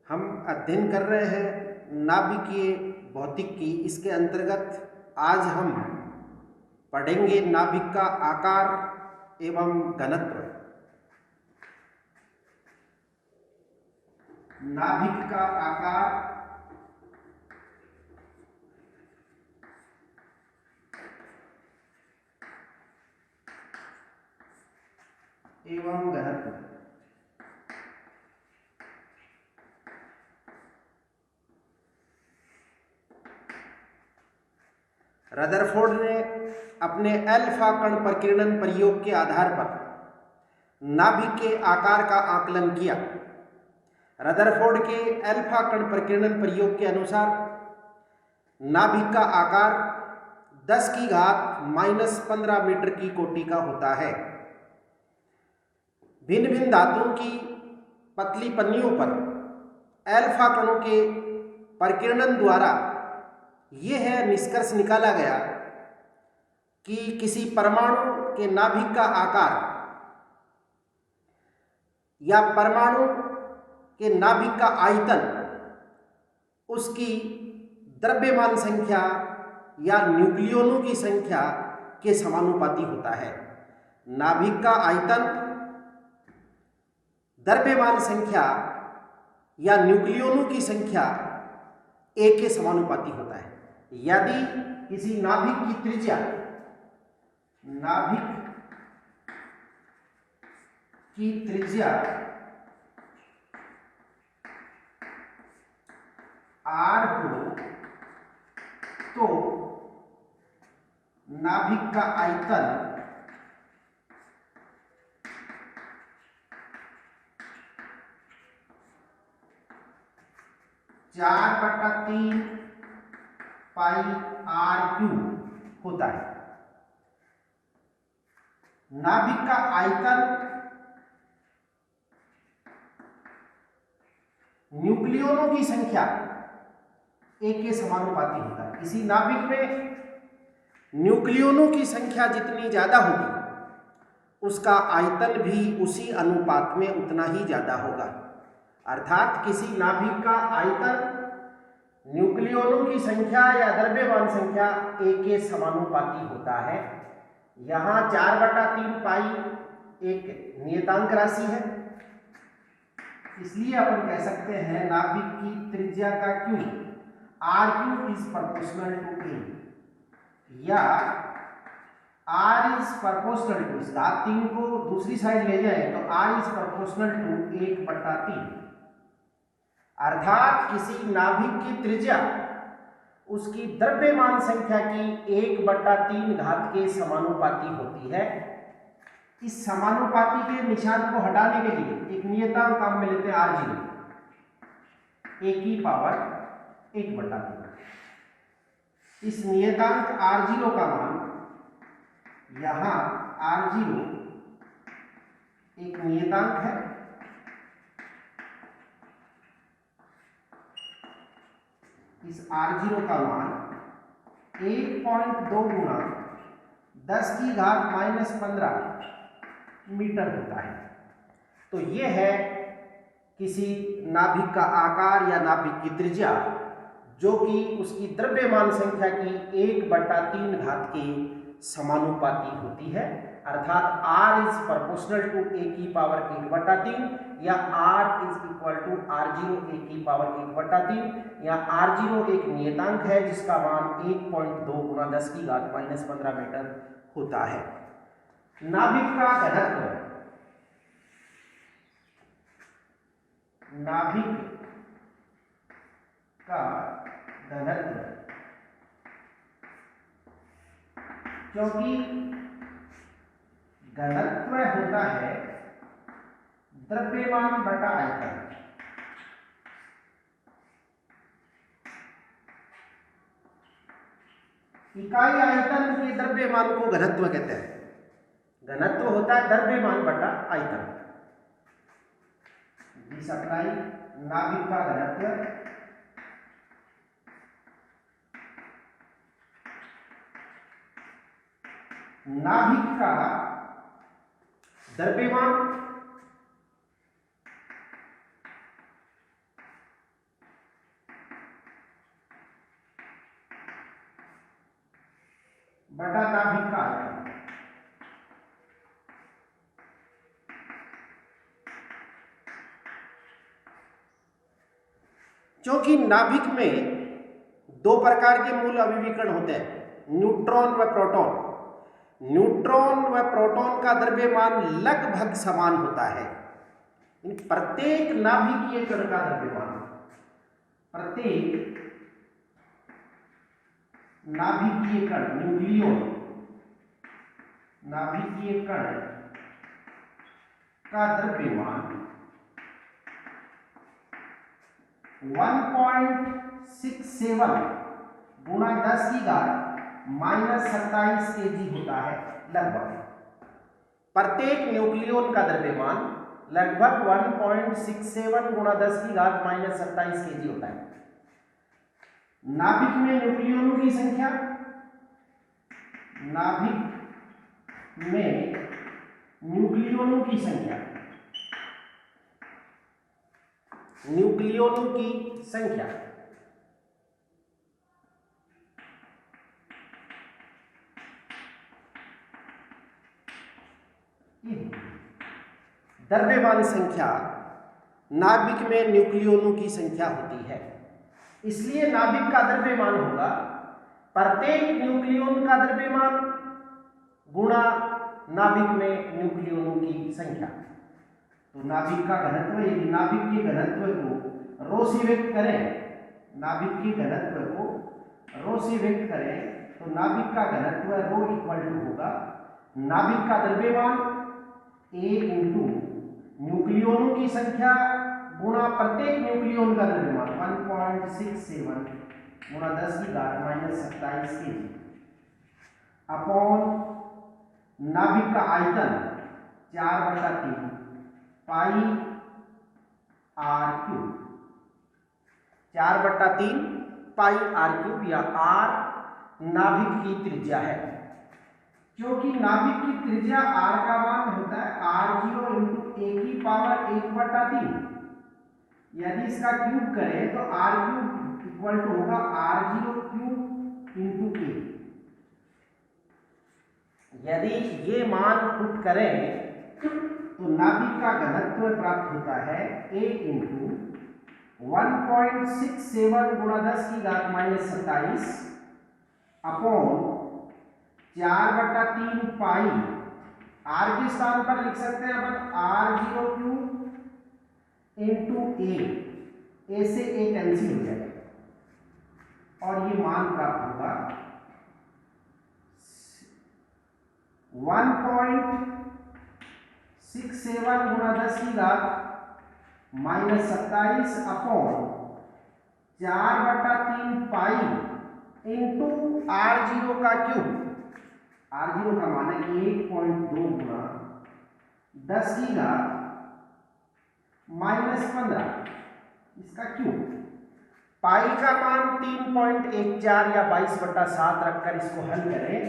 हम अध्ययन कर रहे हैं नाभिकीय भौतिक की। इसके अंतर्गत आज हम पढ़ेंगे नाभिक का आकार एवं घनत्व। नाभिक का आकार एवं घनत्व। रदरफोर्ड ने अपने अल्फा कण प्रकीर्णन प्रयोग के आधार पर नाभिक के आकार का आकलन किया। रदरफोर्ड के अल्फा कण प्रकीर्णन प्रयोग के अनुसार नाभिक का आकार 10 की घात -15 मीटर की कोटि का होता है। भिन्न भिन्न धातुओं की पतली पन्नियों पर अल्फा कणों के प्रकीर्णन द्वारा यह निष्कर्ष निकाला गया कि किसी परमाणु के नाभिक का आकार या परमाणु के नाभिक का आयतन उसकी द्रव्यमान संख्या या न्यूक्लियनों की संख्या के समानुपाती होता है। नाभिक का आयतन द्रव्यमान संख्या या न्यूक्लियनों की संख्या एक के समानुपाती होता है। यदि किसी नाभिक की त्रिज्या r हो तो नाभिक का आयतन चार बटा 3 पाई r³ होता है। नाभिक का आयतन न्यूक्लियनों की संख्या एक के समानुपाती होता है। किसी नाभिक में न्यूक्लियनों की संख्या जितनी ज्यादा होगी उसका आयतन भी उसी अनुपात में उतना ही ज्यादा होगा। अर्थात किसी नाभिक का आयतन न्यूक्लियनों की संख्या या द्रव्यमान संख्या एक के समानुपाती होता है। यहाँ 4/3 पाई एक नियतांक राशि है, इसलिए अपन कह सकते हैं नाभिक की त्रिज्या का Q r³ is proportional to a, या r इज प्रोपोर्शनल टू, इस घात 3 को दूसरी साइड ले जाए तो r इज प्रोपोर्शनल टू 1/3। अर्थात किसी नाभिक की त्रिज्या उसकी द्रव्यमान संख्या की 1/3 घात के समानुपाती होती है। इस समानुपाती के निशान को हटाने के लिए एक नियतांक काम में लेते हैं r0, a की पावर 1/3। इस नियतांक r0 का मान, यहां r0 एक नियतांक है, इस r0 का मान 1.2 गुना 10 की घात -15 मीटर होता है। तो यह है किसी नाभिक का आकार या नाभिक की त्रिज्या, जो कि उसकी द्रव्यमान संख्या की 1/3 घात के समानुपाती होती है। अर्थात r is proportional to a की पावर 1/3 या r is equal to r0 a की पावर 1/3, या r0 एक नियतांक है जिसका मान 1.2 गुना 10 की घात -15 मीटर होता है। नाभिक का घनत्व, नाभिक का घनत्व, क्योंकि घनत्व होता है द्रव्यमान बटा आयतन। इकाई आयतन के द्रव्यमान को घनत्व कहते हैं। घनत्व होता है द्रव्यमान बटा आयतन। सप्लाई नाभिक का घनत्व नाभिक का द्रव्यमान बटा नाभिक का आयतन। क्योंकि नाभिक में दो प्रकार के मूल अभिविकर्ण होते हैं, न्यूट्रॉन व प्रोटॉन। न्यूट्रॉन व प्रोटॉन का द्रव्यमान लगभग समान होता है। प्रत्येक नाभिकीय कण का द्रव्यमान, प्रत्येक नाभिकीय कण, न्यूक्लियन नाभिकीय कण का द्रव्यमान 1.67 गुणा 10 की घात -27 kg होता है लगभग। प्रत्येक न्यूक्लियन का द्रव्यमान लगभग 1.67 गुणा 10 की घात -27 kg होता है। नाभिक में न्यूक्लियनों की संख्या, नाभिक में न्यूक्लियनों की संख्या, न्यूक्लियनों की संख्या द्रव्यमान संख्या नाभिक में न्यूक्लियनों की संख्या होती है। इसलिए नाभिक का द्रव्यमान होगा प्रत्येक न्यूक्लियन का द्रव्यमान गुणा नाभिक में न्यूक्लियनों की संख्या। तो नाभिक का घनत्व, यदि नाभिक के घनत्व को रो से व्यक्त करें, नाभिक के घनत्व को रो से व्यक्त करें तो नाभिक का घनत्व रो इक्वल टू होगा नाभिक का द्रव्यमान A इंटू न्यूक्लियनों की संख्या गुणा प्रत्येक न्यूक्लियन का द्रव्यमान 1.67 गुणा 10 की घात -27 kg अपॉन नाभिक का आयतन 4/3 pi r cube, 4/3 pi r cube, या आर नाभिक की त्रिज्या है। क्योंकि नाभिक की त्रिज्या r का मान होता है r0 इंटू a की पावर 1/3। यदि इसका क्यूब करें तो r क्यूब इक्वल टू होगा r0 क्यूब इंटू a। यदि ये मान पुट करें तो नाभिक का घनत्व प्राप्त होता है a इंटू 1.67 गुणा 10 की घात -27 अपॉन 4/3 पाई, आर के स्थान पर लिख सकते हैं अपन r0 क्यूब इंटू ए से ए कैंसिल हो जाएगा और ये मान प्राप्त होगा 1.67 गुणा 10 की घात -27 अपॉन 4/3 पाई इंटू r0 का क्यूब। r0 का मान है 1.2 गुणा 10 की घात -15, इसका क्यूब। पाई का मान 3.14 या 22/7 रखकर इसको हल करें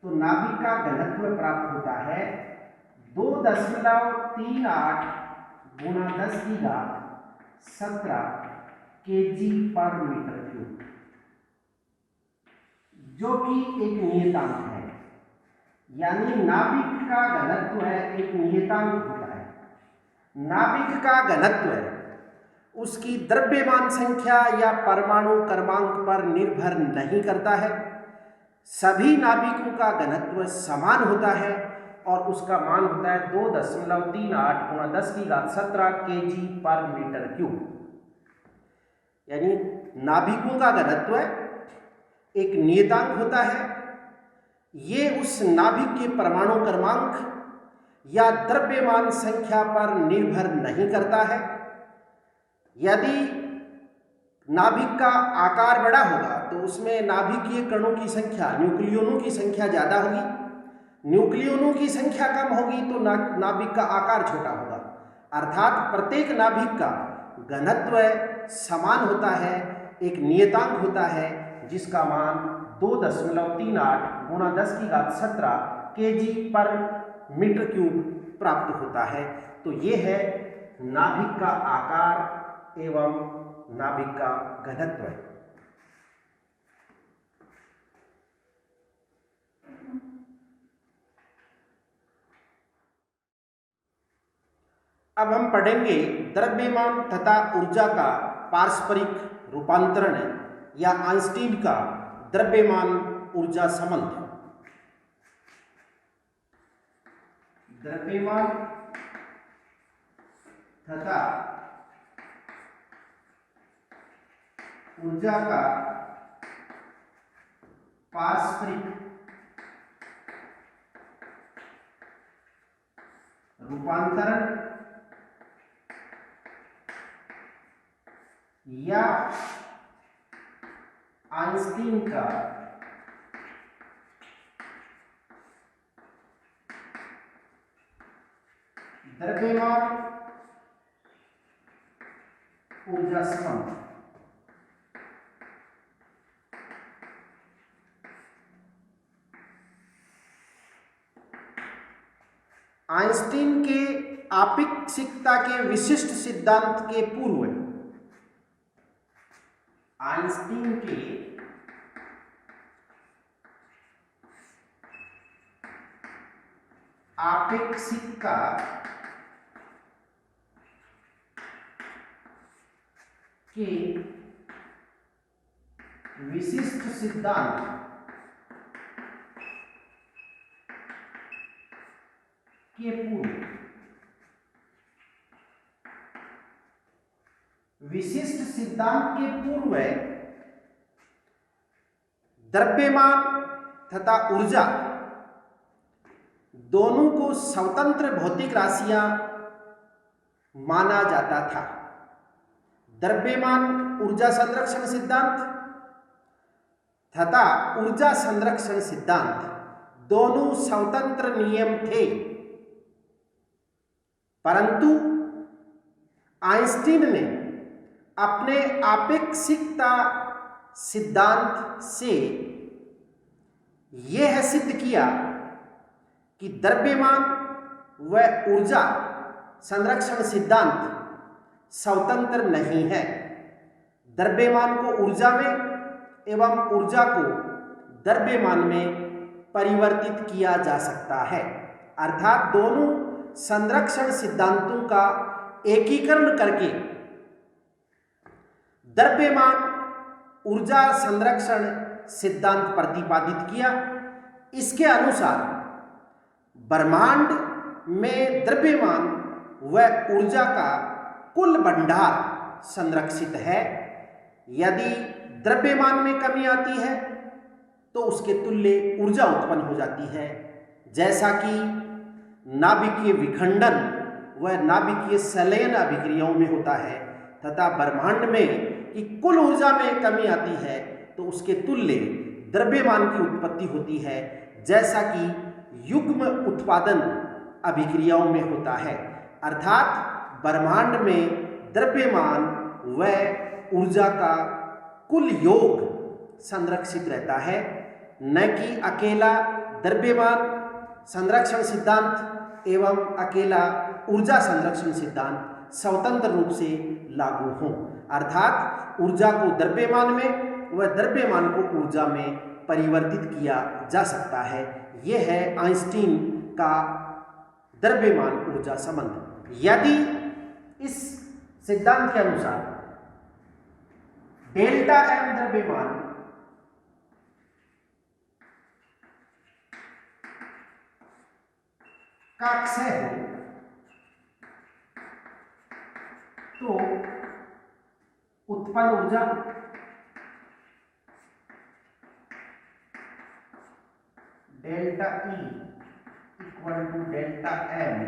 तो नाभिक का घनत्व प्राप्त होता है 2.38 गुणा 10 की घात 17 kg पर मीटर क्यूब, जो कि एक नियतांक है। यानी नाभिक का घनत्व है, एक नियतांक होता है। नाभिक का घनत्व उसकी द्रव्यमान संख्या या परमाणु क्रमांक पर निर्भर नहीं करता है। सभी नाभिकों का घनत्व समान होता है और उसका मान होता है 2.38 गुणा 10 की घात 17 kg पर मीटर क्यूब। यानी नाभिकों का घनत्व एक नियतांक होता है। ये उस नाभिक के परमाणु क्रमांक या द्रव्यमान संख्या पर निर्भर नहीं करता है। यदि नाभिक का आकार बड़ा होगा तो उसमें नाभिकीय कणों की संख्या, न्यूक्लियनों की संख्या ज़्यादा होगी। न्यूक्लियनों की संख्या कम होगी तो नाभिक का आकार छोटा होगा। अर्थात प्रत्येक नाभिक का घनत्व समान होता है, एक नियतांक होता है जिसका मान 2.38 गुणा 10 की घात 17 kg पर मीटर क्यूब प्राप्त होता है। तो ये है नाभिक का आकार एवं नाभिक का घनत्व। अब हम पढ़ेंगे द्रव्यमान तथा ऊर्जा का पारस्परिक रूपांतरण या आइंस्टीन का द्रव्यमान ऊर्जा संबंध। द्रव्यमान तथा ऊर्जा का पारस्परिक रूपांतरण या आइंस्टीन का द्रव्यमान ऊर्जा संबंध। आइंस्टीन के आपेक्षिकता के विशिष्ट सिद्धांत के पूर्व आइंस्टीन के आपेक्षिकता के विशिष्ट सिद्धांत के पूर्व विशिष्ट सिद्धांत के पूर्व द्रव्यमान तथा ऊर्जा दोनों को स्वतंत्र भौतिक राशियां माना जाता था। द्रव्यमान ऊर्जा संरक्षण सिद्धांत तथा ऊर्जा संरक्षण सिद्धांत दोनों स्वतंत्र नियम थे, परंतु आइंस्टीन ने अपने आपेक्षिकता सिद्धांत से यह सिद्ध किया कि द्रव्यमान व ऊर्जा संरक्षण सिद्धांत स्वतंत्र नहीं है। द्रव्यमान को ऊर्जा में एवं ऊर्जा को द्रव्यमान में परिवर्तित किया जा सकता है, अर्थात दोनों संरक्षण सिद्धांतों का एकीकरण करके द्रव्यमान ऊर्जा संरक्षण सिद्धांत प्रतिपादित किया। इसके अनुसार ब्रह्मांड में द्रव्यमान व ऊर्जा का कुल भंडार संरक्षित है। यदि द्रव्यमान में कमी आती है तो उसके तुल्य ऊर्जा उत्पन्न हो जाती है, जैसा कि नाभिकीय विखंडन व नाभिकीय संलयन अभिक्रियाओं में होता है, तथा ब्रह्मांड में कि कुल ऊर्जा में कमी आती है तो उसके तुल्य द्रव्यमान की उत्पत्ति होती है, जैसा कि युग्म उत्पादन अभिक्रियाओं में होता है। अर्थात ब्रह्मांड में द्रव्यमान व ऊर्जा का कुल योग संरक्षित रहता है, न कि अकेला द्रव्यमान संरक्षण सिद्धांत एवं अकेला ऊर्जा संरक्षण सिद्धांत स्वतंत्र रूप से लागू हों। अर्थात ऊर्जा को द्रव्यमान में व द्रव्यमान को ऊर्जा में परिवर्तित किया जा सकता है। यह है आइंस्टीन का द्रव्यमान ऊर्जा संबंध। यदि इस सिद्धांत के अनुसार डेल्टा एम द्रव्यमान का क्षय हो तो उत्पन्न ऊर्जा delta E equal to delta M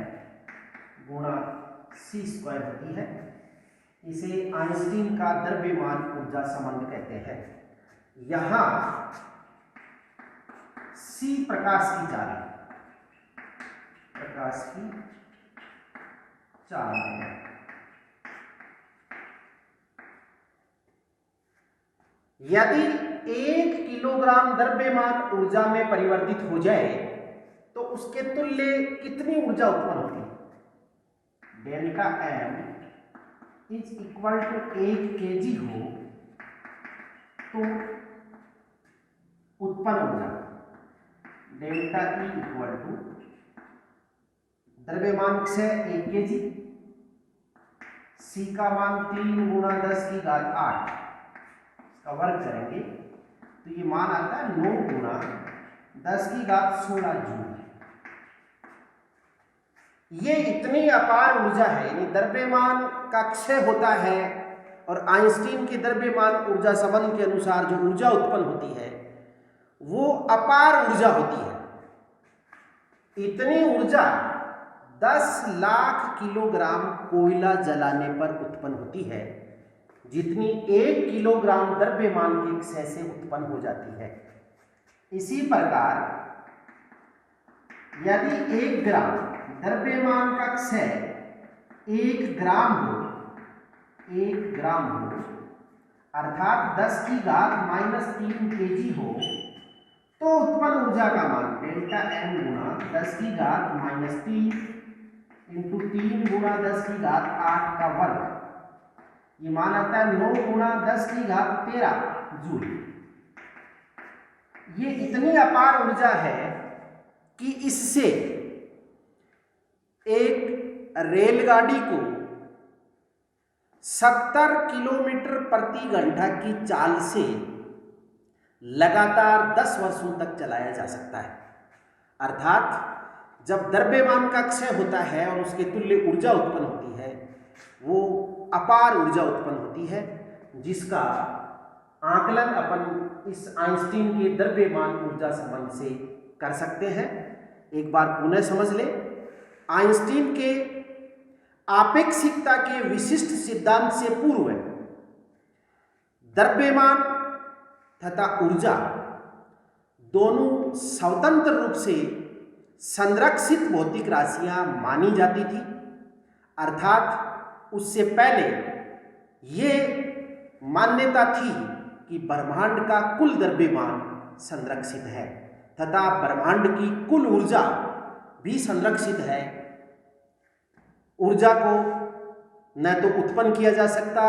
गुणा सी स्क्वायर होती है। इसे आइंस्टीन का द्रव्यमान ऊर्जा संबंध कहते हैं। यहां सी प्रकाश की चाल है, प्रकाश की चाल है। यदि 1 किलोग्राम द्रव्यमान ऊर्जा में परिवर्तित हो जाए तो उसके तुल्य कितनी ऊर्जा उत्पन्न होती है? Delta M is equal to 1 kg हो तो उत्पन्न ऊर्जा डेल्टा ई इक्वल टू द्रव्यमान क्षय 1 kg C का मान 3 गुणा 10 की घात 8, इसका वर्ग करेंगे तो ये मान आता है 9 गुणा 10 की घात 16 जूल। ये इतनी अपार ऊर्जा है, यानी द्रव्यमान का क्षय होता है और आइंस्टीन के द्रव्यमान ऊर्जा संबंध के अनुसार जो ऊर्जा उत्पन्न होती है वो अपार ऊर्जा होती है। इतनी ऊर्जा 10 लाख किलोग्राम कोयला जलाने पर उत्पन्न होती है, जितनी 1 किलोग्राम द्रव्यमान के क्षय से उत्पन्न हो जाती है। इसी प्रकार यदि 1 ग्राम द्रव्यमान का क्षय 1 ग्राम हो, अर्थात 10 की घात -3 kg हो, तो उत्पन्न ऊर्जा का मान डेल्टा m गुणा 10 की घात -3 इंटू 3 गुणा 10 की घात 8 का वर्ग, ये मान आता है 9 गुणा 10 की घात 13 जूल। ये इतनी अपार ऊर्जा है कि इससे एक रेलगाड़ी को 70 किलोमीटर प्रति घंटा की चाल से लगातार 10 वर्षों तक चलाया जा सकता है। अर्थात जब द्रव्यमान का क्षय होता है और उसके तुल्य ऊर्जा उत्पन्न होती है, वो अपार ऊर्जा उत्पन्न होती है, जिसका आकलन अपन इस आइंस्टीन के द्रव्यमान ऊर्जा संबंध से कर सकते हैं। एक बार पुनः समझ ले, आइंस्टीन के आपेक्षिकता के विशिष्ट सिद्धांत से पूर्व द्रव्यमान तथा ऊर्जा दोनों स्वतंत्र रूप से संरक्षित भौतिक राशियां मानी जाती थी। अर्थात उससे पहले ये मान्यता थी कि ब्रह्मांड का कुल द्रव्यमान संरक्षित है तथा ब्रह्मांड की कुल ऊर्जा भी संरक्षित है। ऊर्जा को न तो उत्पन्न किया जा सकता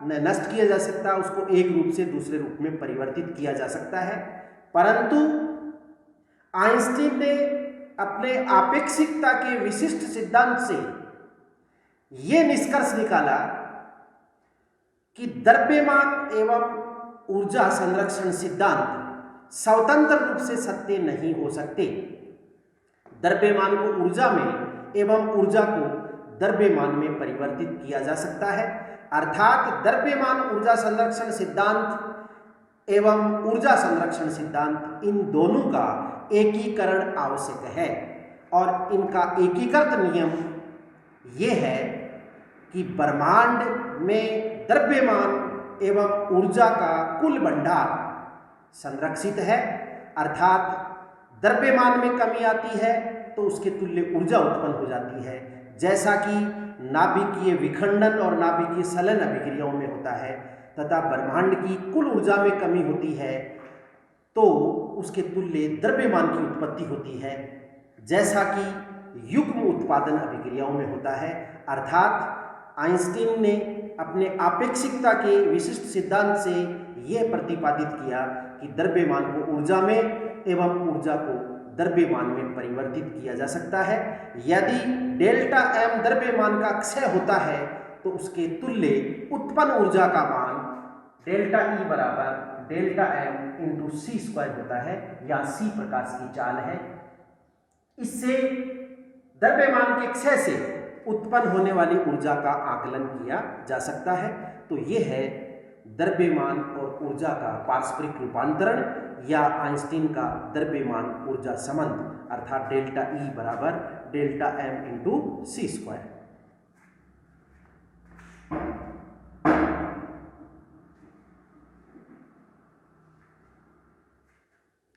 न नष्ट किया जा सकता, उसको एक रूप से दूसरे रूप में परिवर्तित किया जा सकता है। परंतु आइंस्टीन ने अपने आपेक्षिकता के विशिष्ट सिद्धांत से यह निष्कर्ष निकाला कि द्रव्यमान एवं ऊर्जा संरक्षण सिद्धांत स्वतंत्र रूप से सत्य नहीं हो सकते। द्रव्यमान को ऊर्जा में एवं ऊर्जा को द्रव्यमान में परिवर्तित किया जा सकता है। अर्थात द्रव्यमान ऊर्जा संरक्षण सिद्धांत एवं ऊर्जा संरक्षण सिद्धांत, इन दोनों का एकीकरण आवश्यक है। और इनका एकीकृत नियम यह है कि ब्रह्मांड में द्रव्यमान एवं ऊर्जा का कुल भंडार संरक्षित है। अर्थात द्रव्यमान में कमी आती है तो उसके तुल्य ऊर्जा उत्पन्न हो जाती है, जैसा कि नाभिकीय विखंडन और नाभिकीय सलन अभिक्रियाओं में होता है। तथा ब्रह्मांड की कुल ऊर्जा में कमी होती है तो उसके तुल्य द्रव्यमान की उत्पत्ति होती है, जैसा कि युग्म उत्पादन अभिक्रियाओं में होता है। अर्थात आइंस्टीन ने अपने आपेक्षिकता के विशिष्ट सिद्धांत से यह प्रतिपादित किया कि द्रव्यमान को ऊर्जा में एवं ऊर्जा को द्रव्यमान में परिवर्तित किया जा सकता है। यदि डेल्टा m द्रव्यमान का क्षय होता है तो उसके तुल्य उत्पन्न ऊर्जा का मान डेल्टा E बराबर डेल्टा m इंटू सी स्क्वायर होता है, या c प्रकाश की चाल है। इससे द्रव्यमान के क्षय से उत्पन्न होने वाली ऊर्जा का आकलन किया जा सकता है। तो यह है द्रव्यमान और ऊर्जा का पारस्परिक रूपांतरण या आइंस्टीन का द्रव्यमान ऊर्जा संबंध, अर्थात डेल्टा E बराबर डेल्टा m इंटू सी स्क्वायर।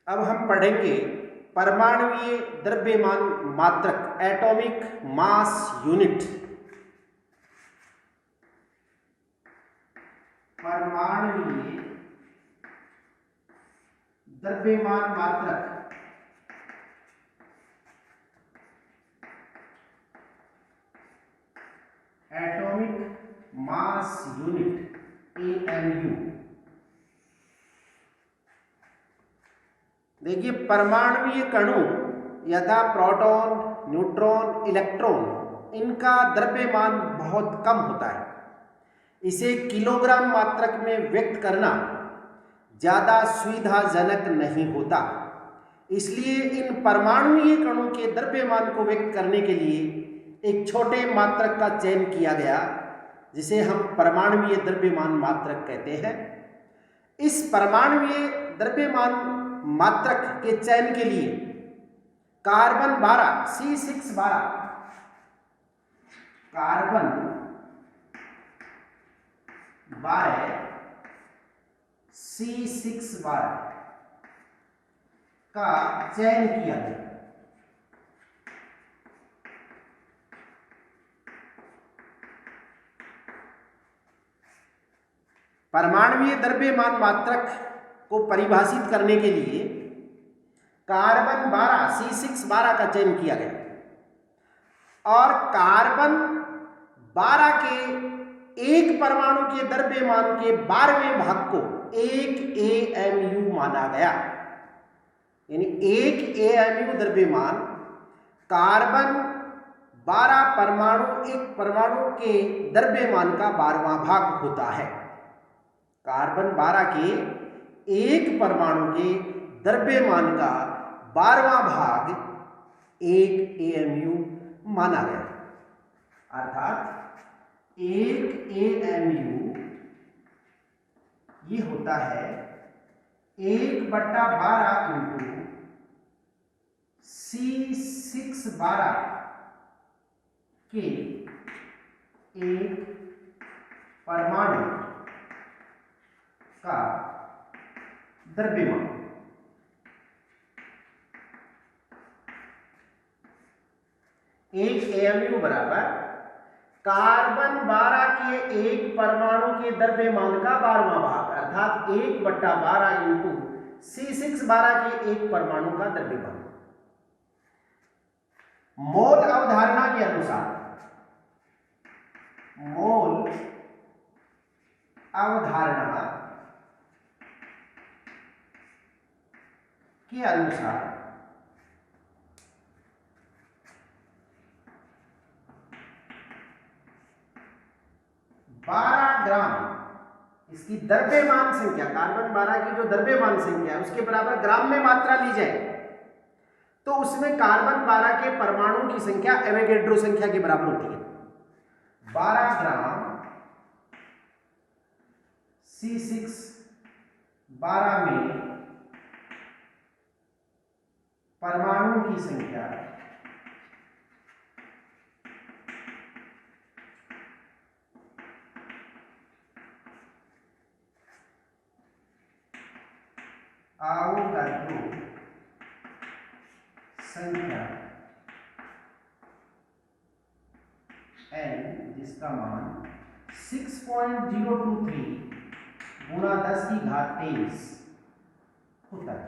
अब हम पढ़ेंगे परमाणुीय द्रव्यमान मात्रक, एटॉमिक मास यूनिट। परमाणुीय द्रव्यमान मात्रक एटॉमिक मास यूनिट AMU। देखिए, परमाणुीय कणों यथा प्रोटॉन, न्यूट्रॉन, इलेक्ट्रॉन, इनका द्रव्यमान बहुत कम होता है। इसे किलोग्राम मात्रक में व्यक्त करना ज़्यादा सुविधाजनक नहीं होता। इसलिए इन परमाणुीय कणों के द्रव्यमान को व्यक्त करने के लिए एक छोटे मात्रक का चयन किया गया, जिसे हम परमाणुीय द्रव्यमान मात्रक कहते हैं। इस परमाणुीय द्रव्यमान मात्रक के चयन के लिए कार्बन 12 C612 कार्बन 12 C612 का चयन किया गया। परमाणुीय द्रव्यमान मात्रक को परिभाषित करने के लिए कार्बन 12 C612 का चयन किया गया और कार्बन 12 के एक परमाणु के द्रव्यमान के 12वें भाग को 1 AMU माना गया। यानी 1 AMU द्रव्यमान कार्बन 12 परमाणु एक परमाणु के द्रव्यमान का 12वां भाग होता है। कार्बन 12 के एक परमाणु के द्रव्यमान का 12वां भाग 1 AMU माना गया। अर्थात 1 AMU ये होता है 1/12 इंटू C612 के एक परमाणु का द्रव्यमान। एक AMU बराबर कार्बन 12 के एक परमाणु के द्रव्यमान का 12वां भाग, अर्थात 1/12 इंटू C612 के एक परमाणु का द्रव्यमान। मोल अवधारणा के अनुसार, मोल अवधारणा के अनुसार बारह ग्राम इसकी द्रव्यमान संख्या, कार्बन 12 की जो द्रव्यमान संख्या है उसके बराबर ग्राम में मात्रा ली जाए तो उसमें कार्बन 12 के परमाणु की संख्या एवोगैड्रो संख्या के बराबर होती है। 12 ग्राम C612 में परमाणु की संख्या आवोगाड्रो संख्या n, जिसका मान 6.023 गुणा 10⁻23 होता है।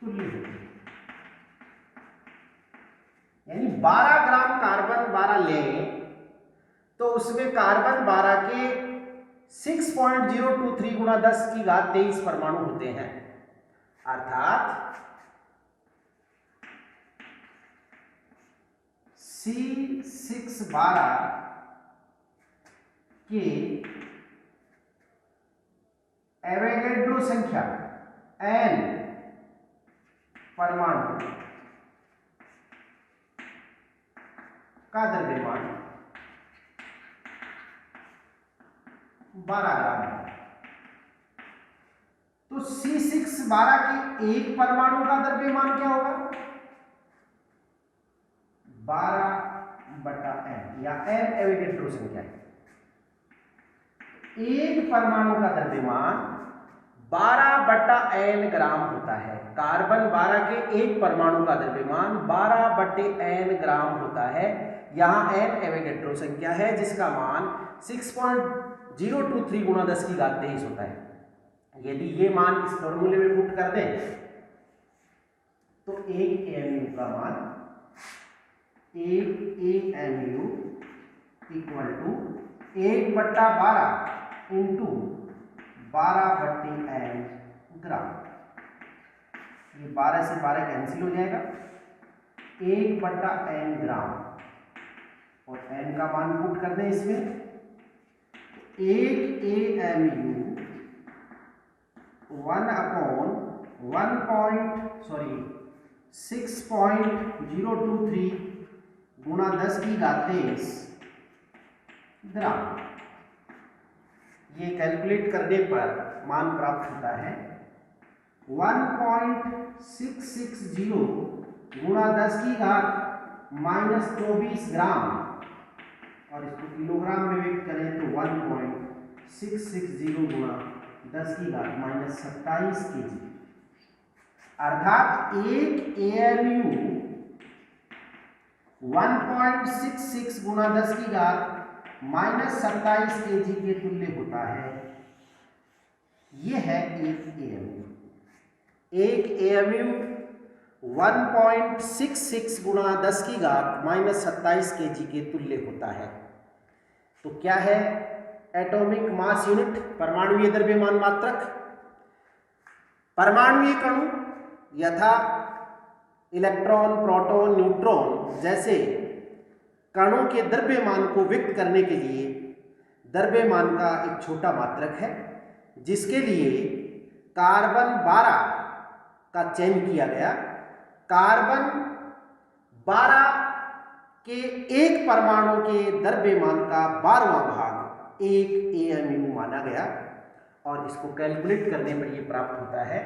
तो ये होती है, यानी 12 ग्राम कार्बन 12 लें तो उसमें कार्बन 12 के 6.023 गुणा 10⁻23 परमाणु होते हैं। अर्थात C612 के एवोगैड्रो संख्या n परमाणु का द्रव्यमान 12 ग्राम है। तो C612 के एक परमाणु का द्रव्यमान क्या होगा? 12/n, या n एवोगैड्रो संख्या है। एक परमाणु का द्रव्यमान 12/n ग्राम होता है। कार्बन 12 के एक परमाणु का द्रव्यमान 12/n ग्राम होता है। यहां n एवोगैड्रो संख्या है जिसका मान 6.023 गुणा 10⁻23 होता है। यदि ये मान इस फॉर्मूले में पुट कर दें तो 1 AMU का मान 1 AMU equal to 1/12 into 12/n gram. ये 12 से 12 कैंसिल हो जाएगा, 1/n ग्राम और इनका मान पुट कर दें इसमें। 1 AMU 6.023 गुणा 10⁻23 ग्राम। ये कैलकुलेट करने पर मान प्राप्त होता है 1.660 गुणा 10⁻24 ग्राम, और इसको किलोग्राम में व्यक्त करें तो 1.660 गुणा 10⁻27 kg, अर्थात 1 AMU 1.66 गुणा 10⁻27 kg के तुल्य होता है। यह है 1 AMU। 1 AMU 1.66 गुणा 10⁻27 kg के तुल्य होता है। तो क्या है एटॉमिक मास यूनिट, परमाणुीय द्रव्यमान मात्रक। परमाणुीय कणु यथा इलेक्ट्रॉन, प्रोटॉन, न्यूट्रॉन जैसे कणों के द्रव्यमान को व्यक्त करने के लिए द्रव्यमान का एक छोटा मात्रक है, जिसके लिए कार्बन 12 का चयन किया गया। कार्बन 12 के एक परमाणु के द्रव्यमान का 12वां भाग 1 AMU माना गया, और इसको कैलकुलेट करने पर यह प्राप्त होता है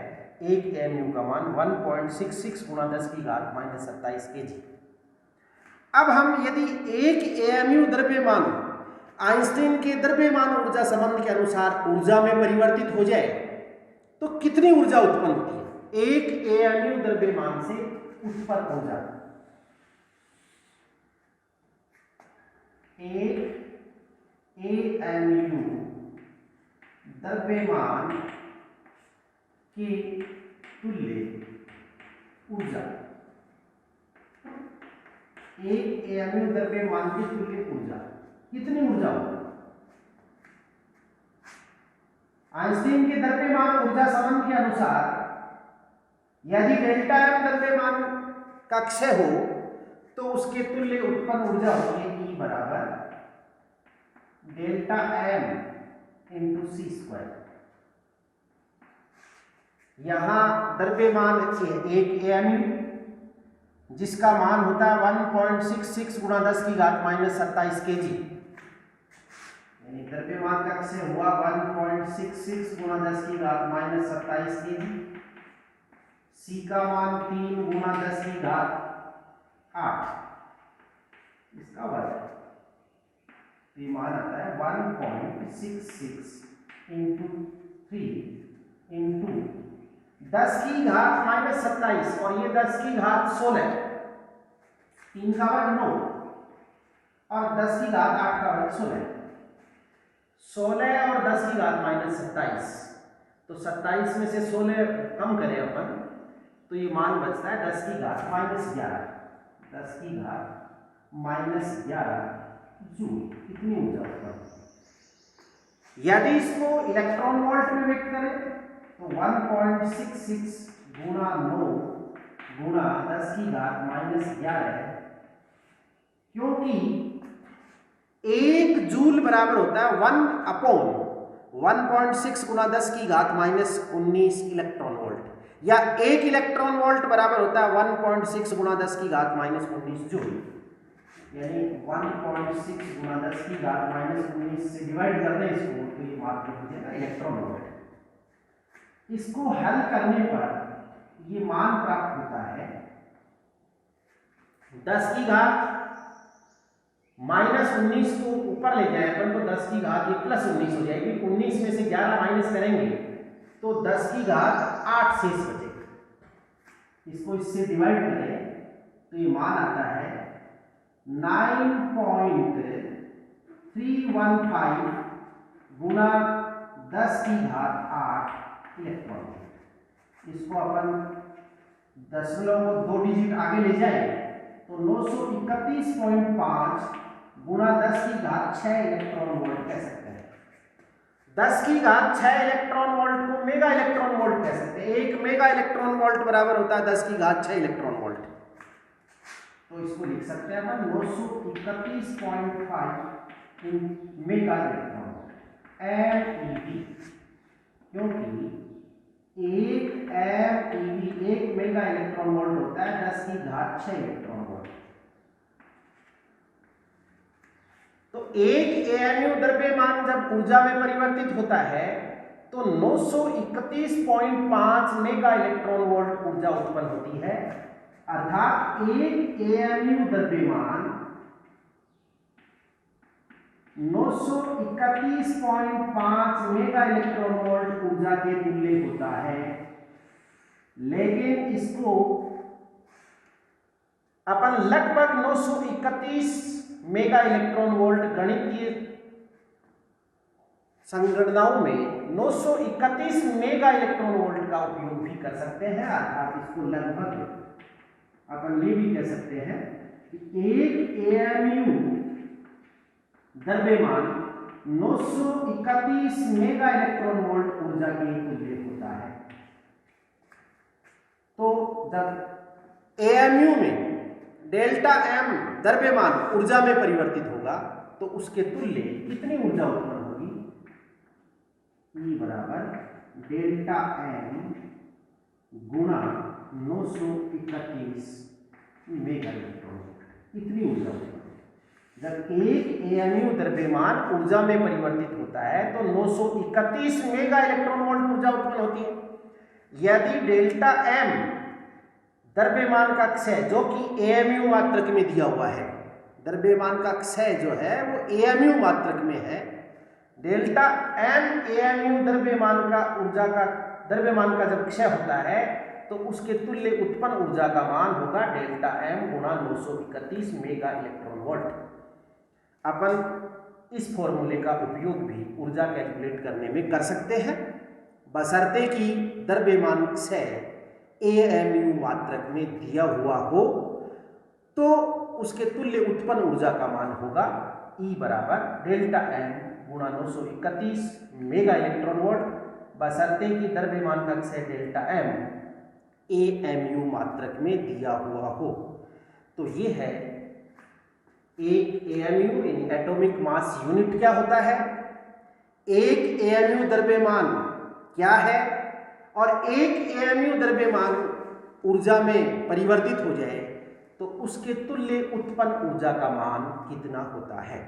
1 AMU का मान 1.66 गुणा 10⁻27 kg। अब हम यदि 1 AMU द्रव्यमान आइंस्टीन के द्रव्यमान ऊर्जा संबंध के अनुसार ऊर्जा में परिवर्तित हो जाए तो कितनी ऊर्जा उत्पन्न होती है? 1 AMU द्रव्यमान से उत्पन्न ऊर्जा 1 AMU द्रव्यमान के तुल्य ऊर्जा, 1 AMU द्रव्यमान के तुल्य ऊर्जा कितनी ऊर्जा होगी? आइंस्टीन के द्रव्यमान ऊर्जा संबंध के अनुसार यदि डेल्टा M द्रव्यमान का क्षय हो तो उसके तुल्य उत्पन्न ऊर्जा होगी E बराबर डेल्टा M इंटू C²। यहां द्रव्यमान 1 AMU जिसका मान होता है 1.66 गुणा 10⁻27 kg, यानी द्रव्यमान का क्षय हुआ 1.66 गुणा 10⁻27 kg। C का मान 3 गुणा 10⁸ इसका वर्ग, तो ये मान आता है 1.66 इंटू 3 इंटू 10⁻27 और ये 10⁻16, 3 का वर्ग 9 और 10⁸ का वर्ग 16 और 10⁻27, तो 27 में से 16 कम करें अपन तो ये मान बचता है 10⁻11 जूल। कितनी ऊर्जा उत्पन्न? यदि इसको इलेक्ट्रॉन वोल्ट में व्यक्त करें तो 1.66 गुणा 9 गुणा 10⁻11 है, क्योंकि 1 जूल बराबर होता है 1/1.6 गुणा 10⁻19 इलेक्ट्रॉन वोल्ट, या 1 इलेक्ट्रॉन वोल्ट बराबर होता है 1.6 गुणा 10⁻19 जूल, यानी 1.6 गुणा 10⁻19 से डिवाइड कर दें इसको तो ये मात्र हो जाएगा इलेक्ट्रॉन वोल्ट। इसको हल करने पर ये मान प्राप्त होता है 10⁻19 को ऊपर ले जाए अपन तो 10⁻ये +19 हो जाएगी। 19 में से 11 माइनस करेंगे तो 10⁸ शेष बचेगा। इसको इससे डिवाइड करें तो ये मान आता है 9.315 गुणा 10⁸ इलेक्ट्रॉन। इसको अपन दशमलव को 2 डिजिट आगे ले जाए तो 931.5 गुणा 10⁻6 इलेक्ट्रॉन वोल्ट कह सकते हैं। 10⁻6 इलेक्ट्रॉन वोल्ट को मेगा इलेक्ट्रॉन वोल्ट कह सकते हैं। 1 मेगा इलेक्ट्रॉन वोल्ट बराबर होता है 10⁻6 इलेक्ट्रॉन वोल्ट। तो इसको लिख सकते हैं अपन 931.5 मेगा इलेक्ट्रॉन वोल्ट MeV, क्योंकि एक MeV 1 मेगा इलेक्ट्रॉन वोल्ट होता है 10⁶ इलेक्ट्रॉन वोल्ट। तो एक AMU द्रव्यमान जब ऊर्जा में परिवर्तित होता है तो 931.5 मेगा इलेक्ट्रॉन वोल्ट ऊर्जा उत्पन्न होती है, अर्थात एक AMU द्रव्यमान 931.5 मेगा इलेक्ट्रॉन वोल्ट ऊर्जा के तुल्य होता है। लेकिन इसको अपन लगभग 931 मेगा इलेक्ट्रॉन वोल्ट गणितीय संगणनाओं में 931 मेगा इलेक्ट्रॉन वोल्ट का उपयोग भी कर सकते हैं, अर्थात इसको लगभग अपन ये भी कह सकते हैं कि एक AMU द्रव्यमान 931 मेगा इलेक्ट्रॉन वोल्ट ऊर्जा के तुल्य होता है। तो जब AMU में डेल्टा M द्रव्यमान ऊर्जा में परिवर्तित होगा तो उसके तुल्य कितनी ऊर्जा उत्पन्न होगी? E बराबर डेल्टा M गुणा 931 मेगा इलेक्ट्रॉन वोल्ट, इतनी ऊर्जा उत्पन्न। जब एक AMU द्रव्यमान ऊर्जा में परिवर्तित होता है तो 931 मेगा इलेक्ट्रॉन वोल्ट ऊर्जा उत्पन्न होती है। यदि डेल्टा M द्रव्यमान का क्षय जो कि AMU मात्रक में दिया हुआ है, द्रव्यमान का क्षय जो है वो AMU मात्रक में है, डेल्टा M AMU द्रव्यमान का जब क्षय होता है तो उसके तुल्य उत्पन्न ऊर्जा का मान होगा डेल्टा M गुणा 931 मेगा इलेक्ट्रॉन वोल्ट। अपन इस फॉर्मूले का उपयोग भी ऊर्जा कैलकुलेट करने में कर सकते हैं, बशर्ते कि द्रव्यमान क्षय AMU मात्रक में दिया हुआ हो, तो उसके तुल्य उत्पन्न ऊर्जा का मान होगा E बराबर डेल्टा M गुणा 931 मेगा इलेक्ट्रॉन वोल्ट, बशर्ते कि द्रव्यमान का क्षय डेल्टा M AMU मात्रक में दिया हुआ हो। तो ये है एक AMU यानी एटॉमिक मास यूनिट क्या होता है, एक AMU द्रव्यमान क्या है, और एक AMU द्रव्यमान ऊर्जा में परिवर्तित हो जाए तो उसके तुल्य उत्पन्न ऊर्जा का मान कितना होता है।